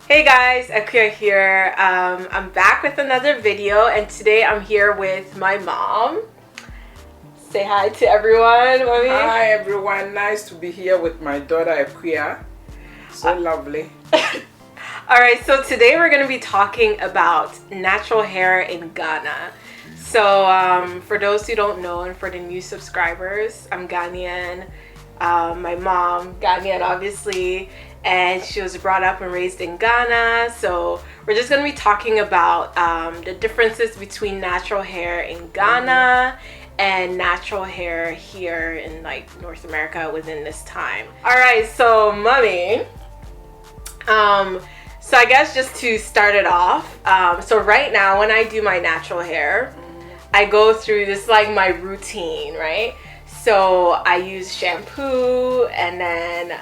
Hey guys, Akua here. I'm back with another video, and today I'm here with my mom. Say hi to everyone, mommy. Hi everyone, nice to be here with my daughter Akua. So lovely. Alright, so today we're going to be talking about natural hair in Ghana. So for those who don't know and for the new subscribers, I'm Ghanaian. My mom, Ghanaian obviously, and she was brought up and raised in Ghana. So we're just going to be talking about the differences between natural hair in Ghana and natural hair here in like North America within this time. Alright, so mommy, so I guess just to start it off, so right now when I do my natural hair, I go through this like my routine, right? So I use shampoo, and then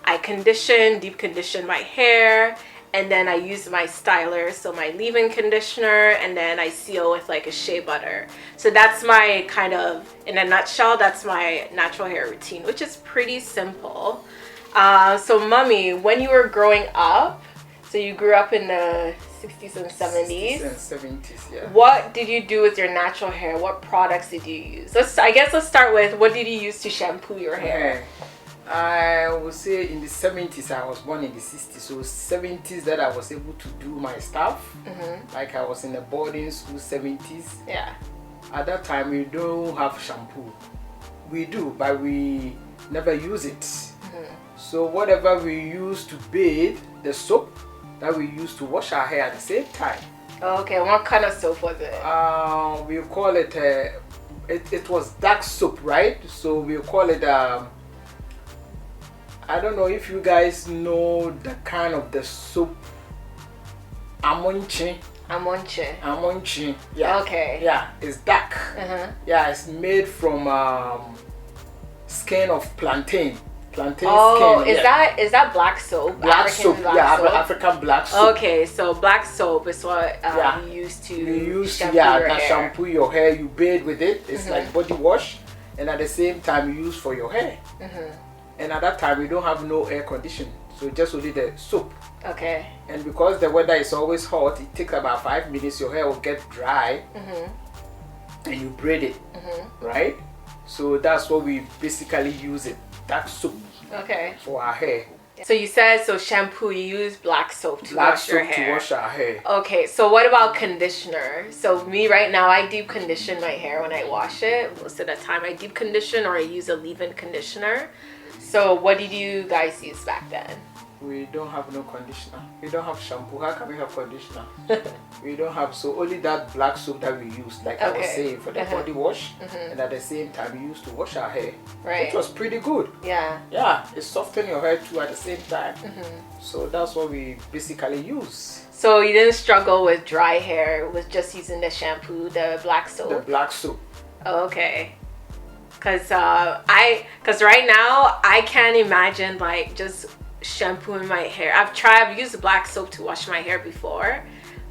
I deep condition my hair, and then I use my styler, so my leave-in conditioner, and then I seal with like a shea butter. So that's my kind of, in a nutshell, that's my natural hair routine, which is pretty simple. So mommy, when you were growing up, so you grew up in the 60s and 70s. 60s and 70s, yeah. What did you do with your natural hair? What products did you use? I guess let's start with, what did you use to shampoo your hair? I would say in the 70s, I was born in the 60s, so 70s that I was able to do my stuff. Like I was in a boarding school 70s. Yeah. At that time, we don't have shampoo. We do, but we never use it. So whatever we use to bathe, the soap that we use to wash our hair at the same time. Okay, what kind of soap was it? We call it, it was dark soap, right? So we call it, I don't know if you guys know the kind of the soap, Amonche. Amonche. Yeah. Okay. Yeah, it's dark. Yeah, it's made from skin of plantain. Oh, skin. Is that black soap? Black African soap, black yeah, soap? African black soap. Okay, so black soap is what you use to shampoo your hair. Shampoo your hair. You bathe with it. It's like body wash, and at the same time you use for your hair. And at that time we don't have no air conditioning, so just only the soap. Okay. And because the weather is always hot, it takes about 5 minutes. Your hair will get dry, and you braid it, right? So that's what we basically use it. Dark soap. Okay. For our hair. So you said, so shampoo, you use black soap to wash your hair. To wash our hair. Okay, so what about conditioner? So me right now, I deep condition my hair when I wash it. Most of the time I deep condition, or I use a leave-in conditioner. So what did you guys use back then? We don't have no conditioner. We don't have shampoo. How can we have conditioner? We don't have, so only that black soap that we use, like I was saying, for the body wash, and at the same time we used to wash our hair. Right. Which was pretty good. Yeah. Yeah, it softened your hair too at the same time. So that's what we basically use. So you didn't struggle with dry hair with just using the shampoo, the black soap? The black soap. Oh, okay. Cause right now I can't imagine like just shampooing my hair. I've used black soap to wash my hair before,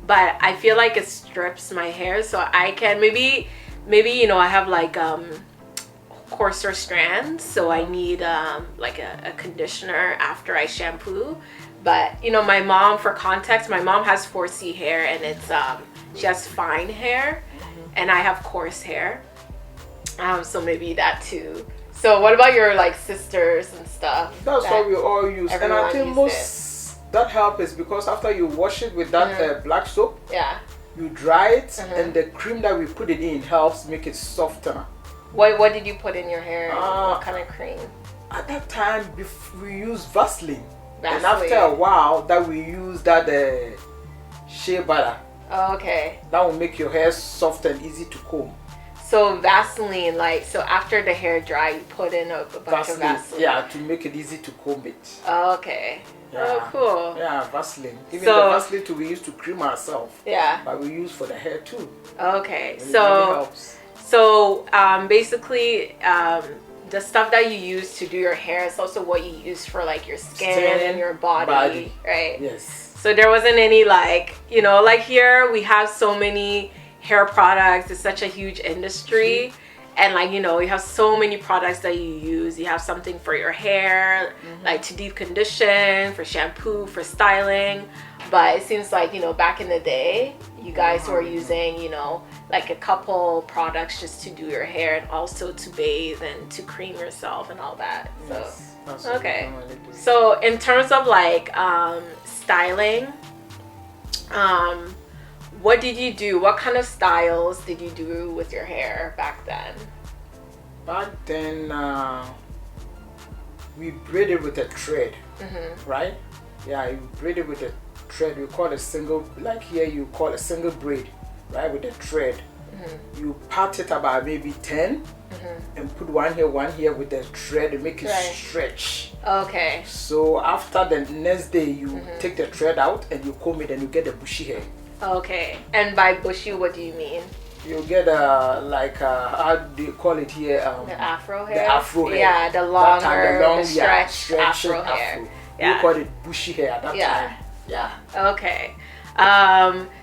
but I feel like it strips my hair, so I can maybe you know, I have like coarser strands, so I need like a conditioner after I shampoo. But you know, my mom, for context, my mom has 4C hair, and it's she has fine hair, and I have coarse hair, so maybe that too. So what about your like sisters and stuff? That's what we all use. And I think that help is because after you wash it with that black soap, you dry it, and the cream that we put it in helps make it softer. What did you put in your hair? What kind of cream? At that time, we used Vaseline. And after a while, that we use that shea butter. Oh, okay. That will make your hair soft and easy to comb. So Vaseline, like, so after the hair dry, you put in a bunch of Vaseline. Yeah, to make it easy to comb it. Oh, okay. Yeah. Oh, cool. Yeah, Vaseline. Even the Vaseline too, we use to cream ourselves. Yeah. But we use for the hair too. Okay. And it really helps. So basically, the stuff that you use to do your hair is also what you use for like your skin and your body, right? Yes. So there wasn't any like, you know, like here we have so many hair products. It's such a huge industry, and like, you know, you have so many products that you use. You have something for your hair, like to deep condition, for shampoo, for styling. But it seems like, you know, back in the day, you guys were using, you know, like a couple products just to do your hair and also to bathe and to cream yourself and all that. So okay. So in terms of like styling, what did you do? What kind of styles did you do with your hair back then? Back then, we braided with a thread, right? Yeah, you braided with a thread. We call it single, like here you call a single braid, right? With a thread. You part it about maybe 10 and put one here with the thread and make it stretch. Okay. So after the next day, you take the thread out and you comb it and you get the bushy hair. Okay. And by bushy, what do you mean? You get how do you call it here? The afro hair? The afro hair. Yeah, the longer, the stretched afro hair. Yeah. We call it bushy hair at that time. Yeah. Okay.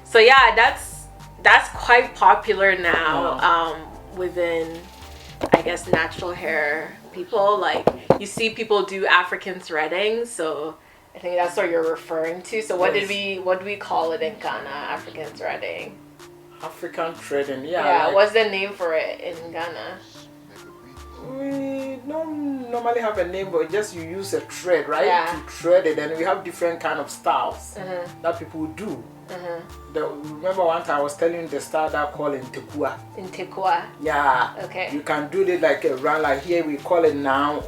So yeah, that's quite popular now within, I guess, natural hair people. Like, you see people do African threading, so I think that's what you're referring to. So what do we call it in Ghana? African threading. African threading, yeah. Like, what's the name for it in Ghana? We don't normally have a name, but just you use a thread, right? To thread it, and we have different kind of styles that people do. Remember one time I was telling you the style that called Akua. Akua. Yeah. Okay. You can do it like around, like here we call it now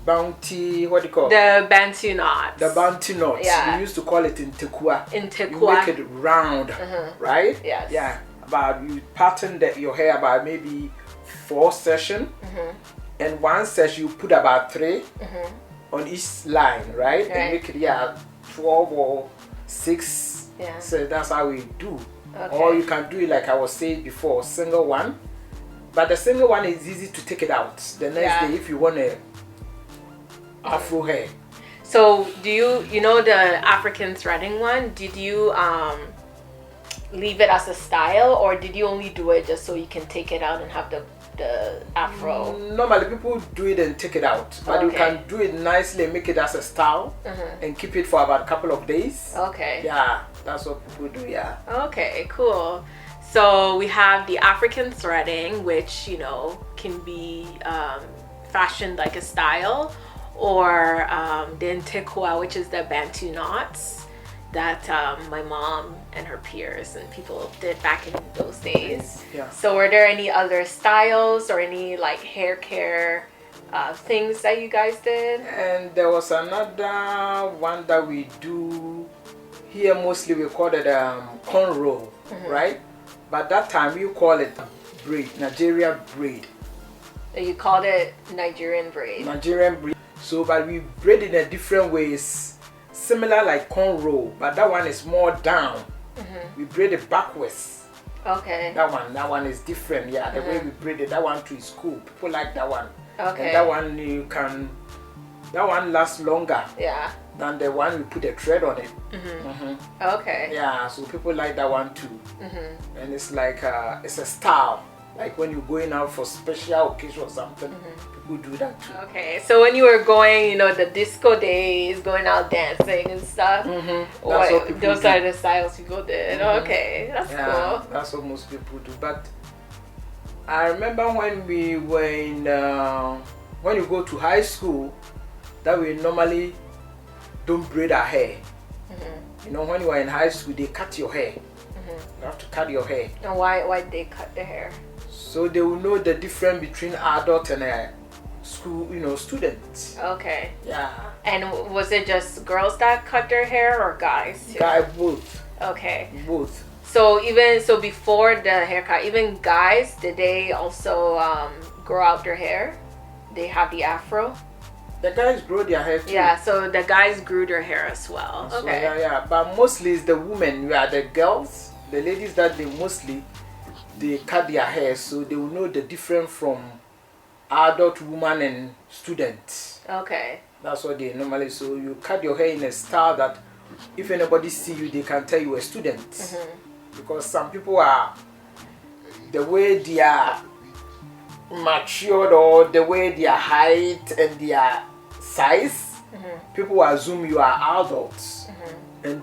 bounty. What do you call it? The Bantu knots. The Bantu knots. Yeah. We used to call it Akua. Akua. You make it round, right? Yes. Yeah. About you pattern your hair about maybe 4 sessions, and one session you put about 3 on each line, right? And make it 12 or 6. Yeah. So that's how we do. Okay. Or you can do it like I was saying before, single one. But the single one is easy to take it out the next day if you want a afro hair. So do you know the African threading one? Did you leave it as a style, or did you only do it just so you can take it out and have the afro? Normally people do it and take it out, but you can do it nicely and make it as a style and keep it for about a couple of days. Okay. Yeah, that's what people do. Yeah. Okay, cool. So we have the African threading, which, you know, can be fashioned like a style, or the Akua, which is the Bantu knots that my mom and her peers and people did back in those days. Yeah. So were there any other styles or any like hair care things that you guys did? And there was another one that we do here, mostly we call it cornrow, right? But that time we call it braid, Nigerian braid. You called it Nigerian braid. Nigerian braid. So, but we braid in a different ways. Similar like cornrow, but that one is more down. We braid it backwards. Okay. That one is different. Yeah, the way we braid it, that one too is cool. People like that one. Okay. And that one lasts longer. Yeah. Than the one we put a thread on it. Okay. Yeah, so people like that one too. And it's like it's a style. Like when you're going out for special occasion or something, people do that too. Okay, so when you were going, you know, the disco days, going out dancing and stuff, those are the styles people did. Okay, that's cool. That's what most people do. But I remember when we were in, when you go to high school, that we normally don't braid our hair. You know, when you are in high school, they cut your hair. You have to cut your hair. And why they cut the hair? So they will know the difference between adult and a school, you know, students. Okay. Yeah. And was it just girls that cut their hair or guys too? Both. Okay. Both. So before the haircut, even guys, did they also grow out their hair? They have the afro? The guys grow their hair too. Yeah, so the guys grew their hair as well. So, okay. Yeah. But mostly it's the women, the girls, the ladies that they cut their hair, so they will know the difference from adult woman and students. Okay. That's what they normally. So you cut your hair in a style that if anybody see you, they can tell you a student. Because some people are, the way their matured or the way their height and their size, people assume you are adults, and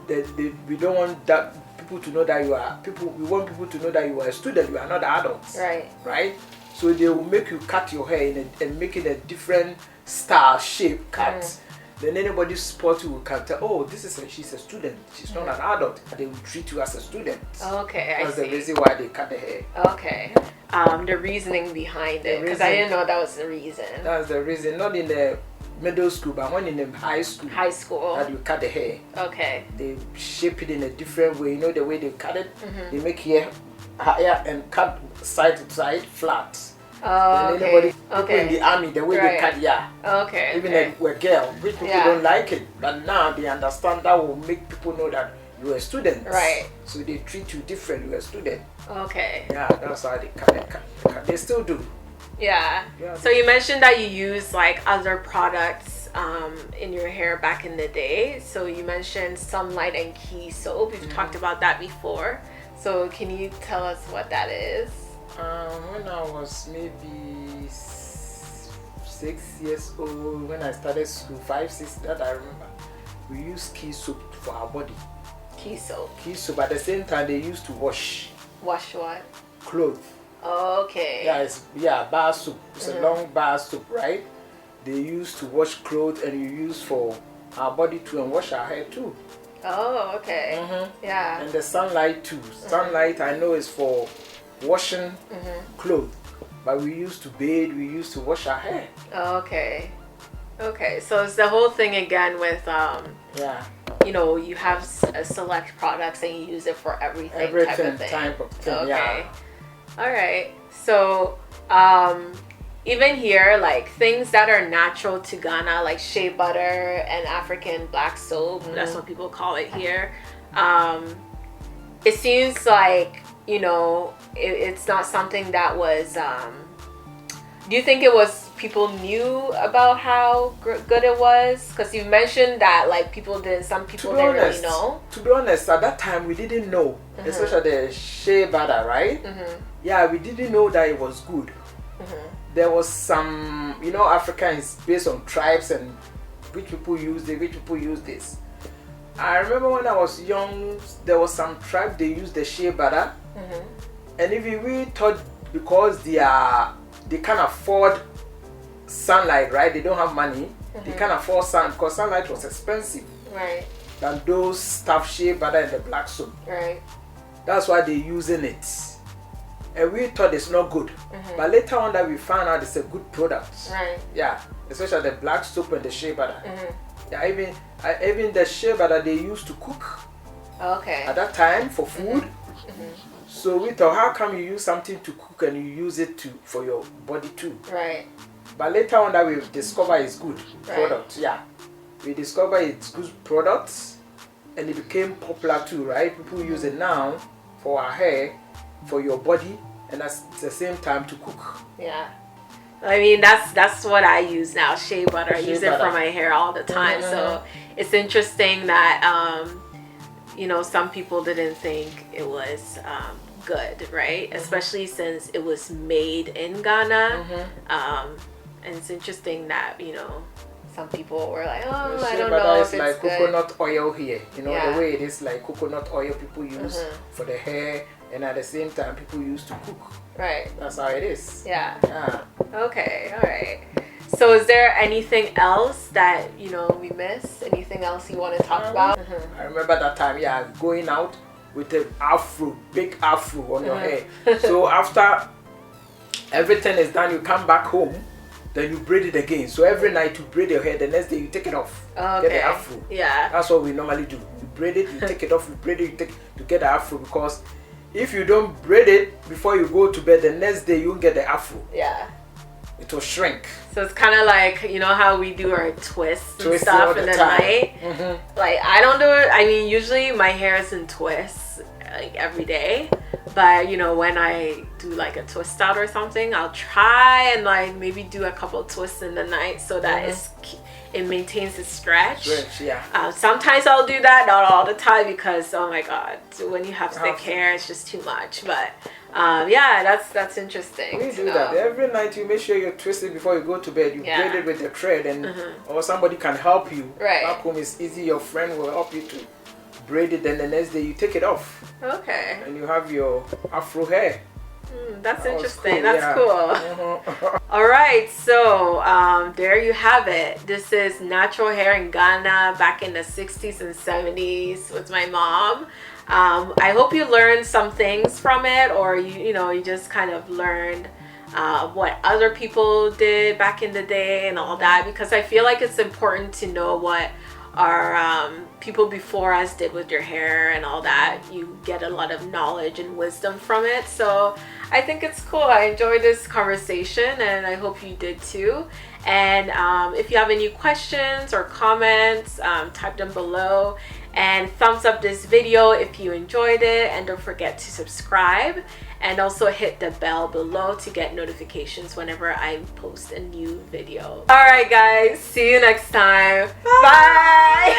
we don't want that people to know that you are people. We want people to know that you are a student. You are not adults, right? So they will make you cut your hair and make it a different style, shape, cut. Then anybody spot you can tell, oh, she's a student. She's not an adult. They will treat you as a student. Okay, That's the reason why they cut the hair. Okay. The reasoning behind it, because I didn't know that was the reason. That's the reason. Not in the middle school, but when in the high school. High school. That you cut the hair. Okay. They shape it in a different way. You know the way they cut it? They make hair higher and cut side to side flat. Oh, okay. People in the army, the way they cut, Okay. Even if we're girl, which people don't like it, but now they understand that will make people know that you're a student. Right. So they treat you different. You're a student. Okay. Yeah, that's how they cut. They still do. Yeah. So you mentioned that you use like other products in your hair back in the day. So you mentioned Sunlight and Key soap. We've talked about that before. So can you tell us what that is? When I was maybe 6 years old, when I started school, 5, 6, that I remember, we used Key soap for our body. Key soap. Key soap. At the same time, they used to wash. Wash what? Clothes. Okay. Yeah, bar soap. It's a long bar soap, right? They used to wash clothes, and you use for our body too, and wash our hair too. Oh, okay. Yeah. And the Sunlight too. Sunlight, I know, is for washing clothes, but we used to bathe, we used to wash our hair. Okay. So it's the whole thing again with you know, you have select products and you use it for everything type of thing. Okay. All right. So even here, like things that are natural to Ghana, like shea butter and African black soap, that's what people call it here. It seems like, you know, it's not something that was do you think it was people knew about how good it was? Because you mentioned that like some people didn't really know. To be honest, at that time we didn't know, especially the shea butter, right? Yeah, we didn't know that it was good. There was some, you know, Africa is based on tribes and which people use it, which people use this. I remember when I was young, there was some tribe they used the shea butter, and if you really thought because they can't afford sunlight, right? They don't have money. They can't afford sun because sunlight was expensive. Right. Than those stuff shea butter and the black soap. Right. That's why they're using it, and we thought it's not good. But later on that we found out it's a good product. Right. Yeah, especially the black soap and the shea butter. Yeah, even the shea butter they used to cook. Okay. At that time for food. So we thought, how come you use something to cook and you use it for your body too? Right. But later on that we discovered it's good product. Yeah, we discovered it's good products, and it became popular too, right? People use it now for our hair, for your body, and at the same time to cook. Yeah. I mean, that's what I use now, shea butter. I use it for my hair all the time. So it's interesting that you know, some people didn't think it was good, right? Especially since it was made in Ghana. And it's interesting that, you know, some people were like, oh, I don't know if it's like good. Coconut oil here, you know, the way it is like coconut oil people use for the hair, and at the same time people use to cook. Right. That's how it is. Yeah. Okay. All right. So is there anything else that, you know, we missed? Anything else you want to talk about? I remember that time, going out with a afro, big afro on your hair. So after everything is done, you come back home, then you braid it again. So every night you braid your hair, the next day you take it off. Get the afro. Yeah. That's what we normally do. You braid it, you take it off, you braid it, you take it to get the afro, because if you don't braid it before you go to bed, the next day you won't get the afro. Yeah. It will shrink. So it's kind of like, you know how we do our twists and stuff in the night? Like, I don't do it. I mean, usually my hair is in twists like every day. But, you know, when I do like a twist out or something, I'll try and like maybe do a couple of twists in the night so that it maintains its stretch. Sometimes I'll do that, not all the time, because oh my god, when you have thick hair it's just too much. But Yeah, that's interesting. We do that every night. You make sure you twist it before you go to bed. You braid it with a thread, and or somebody can help you. Right. Back home is easy. Your friend will help you to braid it. Then the next day you take it off. Okay. And you have your afro hair. That's interesting. Cool. That's cool. All right, so there you have it. This is natural hair in Ghana back in the 60s and 70s with my mom. I hope you learned some things from it, or you just kind of learned what other people did back in the day and all that, because I feel like it's important to know what our people before us did with your hair and all that. You get a lot of knowledge and wisdom from it, so I think it's cool. I enjoyed this conversation, and I hope you did too. And if you have any questions or comments, type them below, and thumbs up this video if you enjoyed it, and don't forget to subscribe, and also hit the bell below to get notifications whenever I post a new video. All right guys, see you next time. Bye.